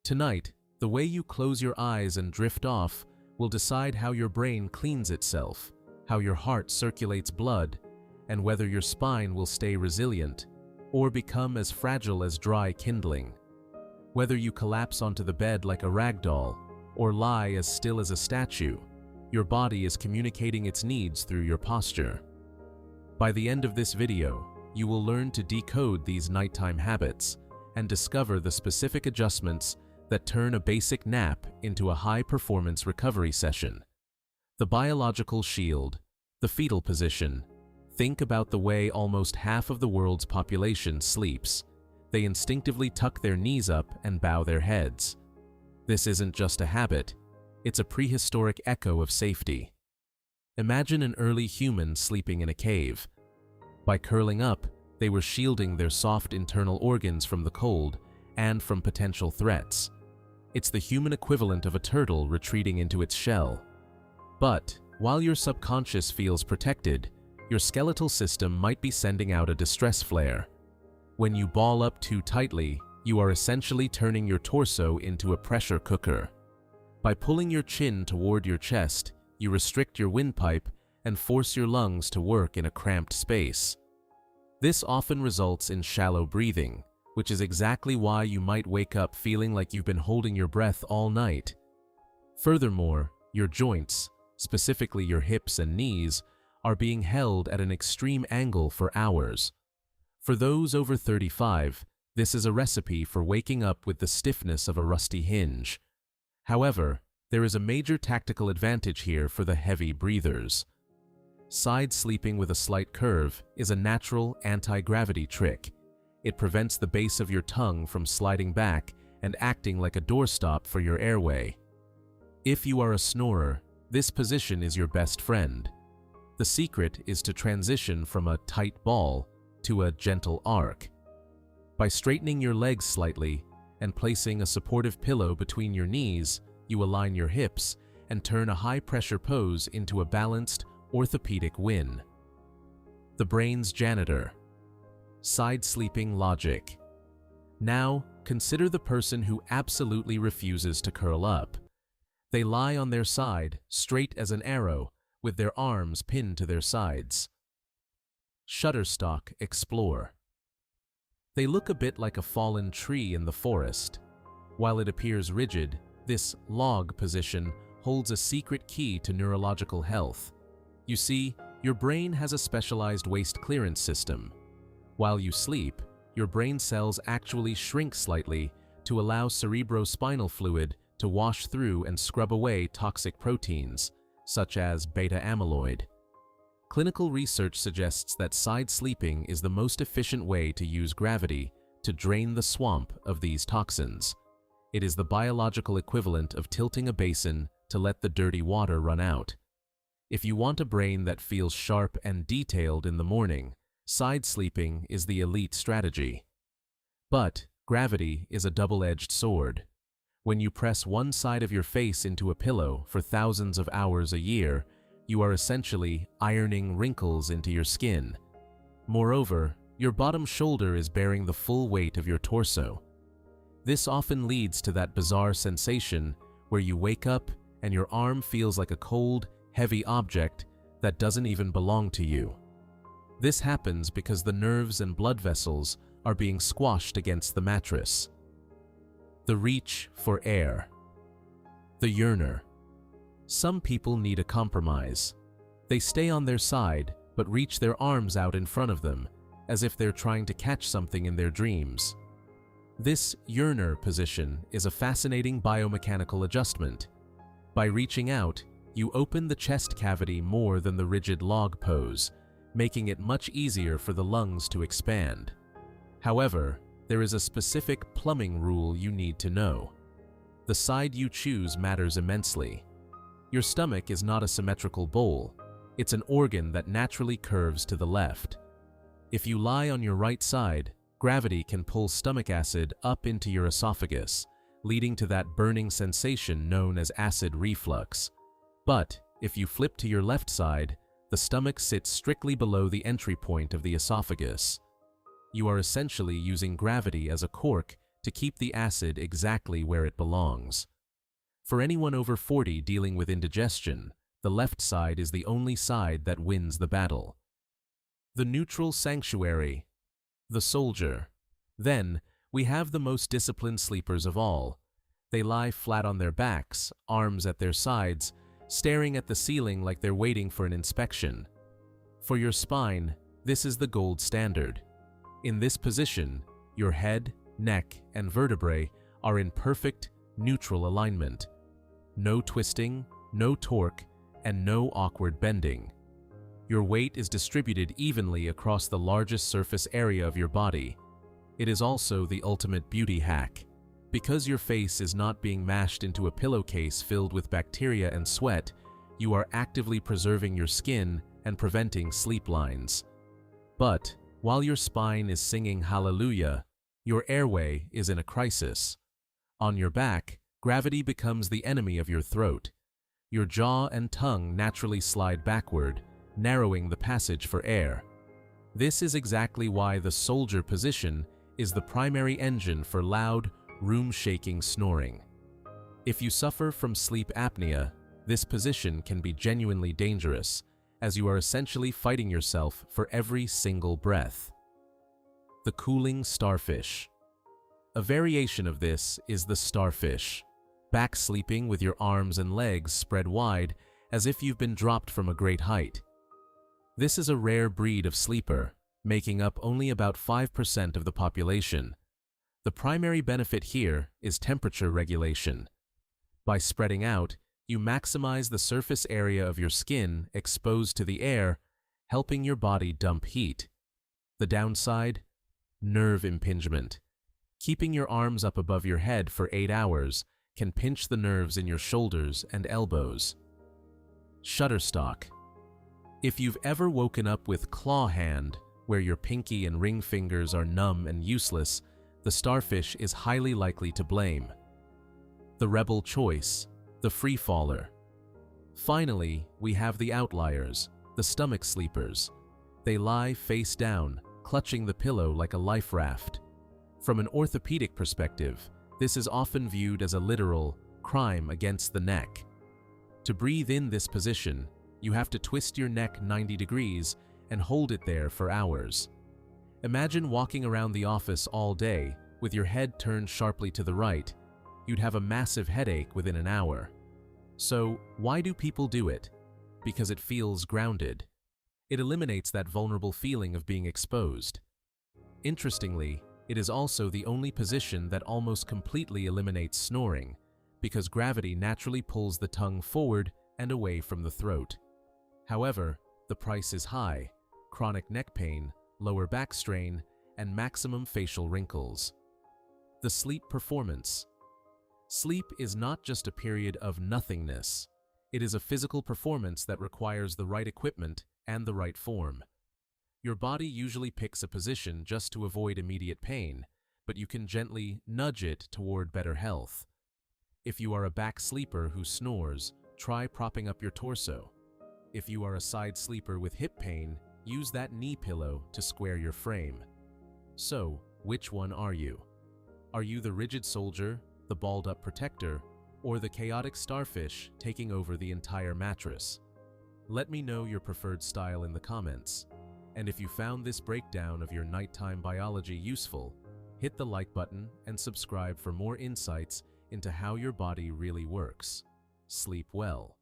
Tonight, the way you close your eyes and drift off will decide how your brain cleans itself, how your heart circulates blood, and whether your spine will stay resilient or become as fragile as dry kindling. Whether you collapse onto the bed like a rag doll or lie as still as a statue, your body is communicating its needs through your posture. By the end of this video, you will learn to decode these nighttime habits and discover the specific adjustments that turn a basic nap into a high-performance recovery session. The biological shield, the fetal position. Think about the way almost half of the world's population sleeps. They instinctively tuck their knees up and bow their heads. This isn't just a habit, it's a prehistoric echo of safety. Imagine an early human sleeping in a cave. By curling up, they were shielding their soft internal organs from the cold and from potential threats. It's the human equivalent of a turtle retreating into its shell. But while your subconscious feels protected, your skeletal system might be sending out a distress flare. When you ball up too tightly, you are essentially turning your torso into a pressure cooker. By pulling your chin toward your chest, you restrict your windpipe and force your lungs to work in a cramped space. This often results in shallow breathing, which is exactly why you might wake up feeling like you've been holding your breath all night. Furthermore, your joints, specifically your hips and knees, are being held at an extreme angle for hours. For those over 35, this is a recipe for waking up with the stiffness of a rusty hinge. However, there is a major tactical advantage here for the heavy breathers. Side sleeping with a slight curve is a natural anti-gravity trick. It prevents the base of your tongue from sliding back and acting like a doorstop for your airway. If you are a snorer, this position is your best friend. The secret is to transition from a tight ball to a gentle arc. By straightening your legs slightly and placing a supportive pillow between your knees, you align your hips and turn a high-pressure pose into a balanced, orthopedic win. The brain's janitor. Side sleeping logic. Now, consider the person who absolutely refuses to curl up. They lie on their side, straight as an arrow, with their arms pinned to their sides. Shutterstock explore. They look a bit like a fallen tree in the forest. While it appears rigid, this log position holds a secret key to neurological health. You see, your brain has a specialized waste clearance system. While you sleep, your brain cells actually shrink slightly to allow cerebrospinal fluid to wash through and scrub away toxic proteins, such as beta amyloid. Clinical research suggests that side sleeping is the most efficient way to use gravity to drain the swamp of these toxins. It is the biological equivalent of tilting a basin to let the dirty water run out. If you want a brain that feels sharp and detailed in the morning, side sleeping is the elite strategy. But gravity is a double-edged sword. When you press one side of your face into a pillow for thousands of hours a year, you are essentially ironing wrinkles into your skin. Moreover, your bottom shoulder is bearing the full weight of your torso. This often leads to that bizarre sensation where you wake up and your arm feels like a cold, heavy object that doesn't even belong to you. This happens because the nerves and blood vessels are being squashed against the mattress. The reach for air. The yearner. Some people need a compromise. They stay on their side but reach their arms out in front of them, as if they're trying to catch something in their dreams. This yearner position is a fascinating biomechanical adjustment. By reaching out, you open the chest cavity more than the rigid log pose, making it much easier for the lungs to expand. However, there is a specific plumbing rule you need to know. The side you choose matters immensely. Your stomach is not a symmetrical bowl. It's an organ that naturally curves to the left. If you lie on your right side, gravity can pull stomach acid up into your esophagus, leading to that burning sensation known as acid reflux. But if you flip to your left side, the stomach sits strictly below the entry point of the esophagus. You are essentially using gravity as a cork to keep the acid exactly where it belongs. For anyone over 40 dealing with indigestion, the left side is the only side that wins the battle. The neutral sanctuary, the soldier. Then, we have the most disciplined sleepers of all. They lie flat on their backs, arms at their sides, staring at the ceiling like they're waiting for an inspection. For your spine, this is the gold standard. In this position, your head, neck, and vertebrae are in perfect, neutral alignment. No twisting, no torque, and no awkward bending. Your weight is distributed evenly across the largest surface area of your body. It is also the ultimate beauty hack. Because your face is not being mashed into a pillowcase filled with bacteria and sweat, you are actively preserving your skin and preventing sleep lines. But while your spine is singing hallelujah, your airway is in a crisis. On your back, gravity becomes the enemy of your throat. Your jaw and tongue naturally slide backward, narrowing the passage for air. This is exactly why the soldier position is the primary engine for loud, room-shaking snoring. If you suffer from sleep apnea, this position can be genuinely dangerous, as you are essentially fighting yourself for every single breath. The cooling starfish. A variation of this is the starfish, back sleeping with your arms and legs spread wide as if you've been dropped from a great height. This is a rare breed of sleeper, making up only about 5% of the population. The primary benefit here is temperature regulation. By spreading out, you maximize the surface area of your skin exposed to the air, helping your body dump heat. The downside? Nerve impingement. Keeping your arms up above your head for 8 hours can pinch the nerves in your shoulders and elbows. Shutterstock. If you've ever woken up with claw hand, where your pinky and ring fingers are numb and useless, the starfish is highly likely to blame. The rebel choice, the Freefaller. Finally, we have the outliers, the stomach sleepers. They lie face down, clutching the pillow like a life raft. From an orthopedic perspective, this is often viewed as a literal crime against the neck. To breathe in this position, you have to twist your neck 90 degrees and hold it there for hours. Imagine walking around the office all day with your head turned sharply to the right. You'd have a massive headache within an hour. So, why do people do it? Because it feels grounded. It eliminates that vulnerable feeling of being exposed. Interestingly, it is also the only position that almost completely eliminates snoring, because gravity naturally pulls the tongue forward and away from the throat. However, the price is high: chronic neck pain, lower back strain, and maximum facial wrinkles. The sleep performance. Sleep is not just a period of nothingness. It is a physical performance that requires the right equipment and the right form. Your body usually picks a position just to avoid immediate pain, but you can gently nudge it toward better health. If you are a back sleeper who snores, try propping up your torso. If you are a side sleeper with hip pain, use that knee pillow to square your frame. So, which one are you? Are you the rigid soldier, the balled-up protector, or the chaotic starfish taking over the entire mattress? Let me know your preferred style in the comments. And if you found this breakdown of your nighttime biology useful, hit the like button and subscribe for more insights into how your body really works. Sleep well.